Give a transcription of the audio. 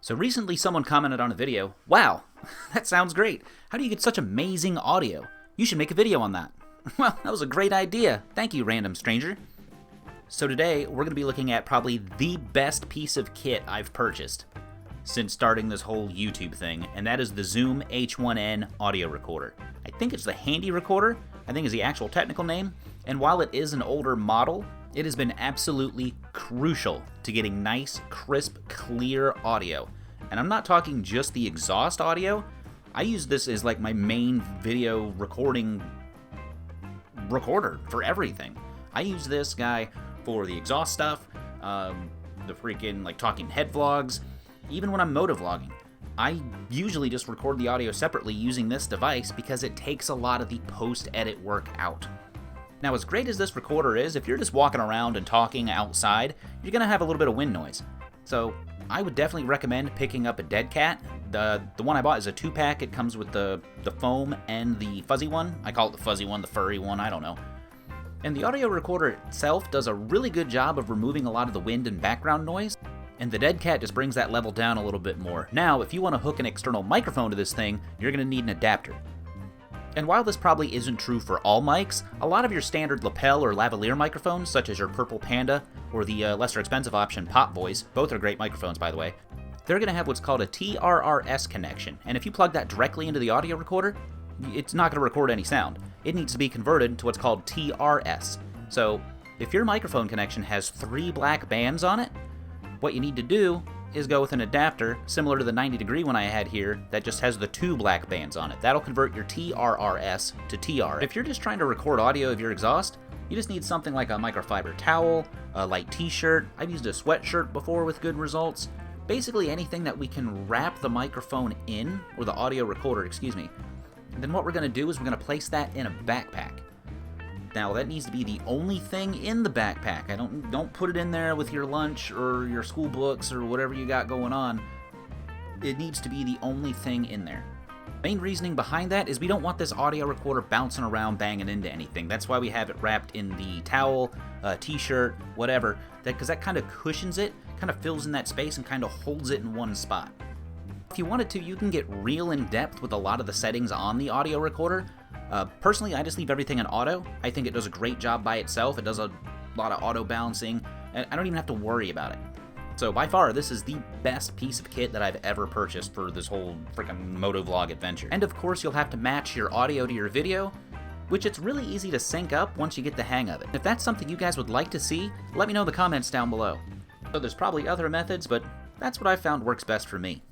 So recently someone commented on a video, "Wow, that sounds great. How do you get such amazing audio? You should make a video on that." Well, that was a great idea. Thank you, random stranger. So today, we're going to be looking at probably the best piece of kit I've purchased since starting this whole YouTube thing, and that is the Zoom H1N audio recorder. I think it's the Handy recorder, I think is the actual technical name, and while it is an older model, it has been absolutely crucial to getting nice, crisp, clear audio. And I'm not talking just the exhaust audio. I use this as like my main video recorder for everything. I use this guy for the exhaust stuff, the freaking like talking head vlogs, even when I'm motovlogging. I usually just record the audio separately using this device because it takes a lot of the post-edit work out. Now, as great as this recorder is, if you're just walking around and talking outside, you're going to have a little bit of wind noise. So I would definitely recommend picking up a Dead Cat. The one I bought is a 2-pack. It comes with the foam and the fuzzy one. I call it the fuzzy one, the furry one, I don't know. And the audio recorder itself does a really good job of removing a lot of the wind and background noise, and the Dead Cat just brings that level down a little bit more. Now, if you want to hook an external microphone to this thing, you're going to need an adapter. And while this probably isn't true for all mics, a lot of your standard lapel or lavalier microphones, such as your Purple Panda or the lesser expensive option Pop Voice, both are great microphones by the way, they're going to have what's called a TRRS connection, and if you plug that directly into the audio recorder, it's not going to record any sound. It needs to be converted to what's called TRS. So if your microphone connection has 3 black bands on it, what you need to do is go with an adapter similar to the 90-degree one I had here that just has the 2 black bands on it. That'll convert your TRRS to TR. If you're just trying to record audio of your exhaust, you just need something like a microfiber towel, a light t-shirt. I've used a sweatshirt before with good results. Basically anything that we can wrap the microphone in, or the audio recorder, excuse me. And then what we're going to do is we're going to place that in a backpack. Now that needs to be the only thing in the backpack. Don't put it in there with your lunch or your school books or whatever you got going on. It needs to be the only thing in there. Main reasoning behind that is we don't want this audio recorder bouncing around banging into anything. That's why we have it wrapped in the towel, t-shirt, whatever, because that kind of cushions it, kind of fills in that space and kind of holds it in one spot. If you wanted to, you can get real in depth with a lot of the settings on the audio recorder. Personally, I just leave everything in auto. I think it does a great job by itself. It does a lot of auto balancing, and I don't even have to worry about it. So by far, this is the best piece of kit that I've ever purchased for this whole freaking motovlog adventure. And of course, you'll have to match your audio to your video, which it's really easy to sync up once you get the hang of it. If that's something you guys would like to see, let me know in the comments down below. So there's probably other methods, but that's what I found works best for me.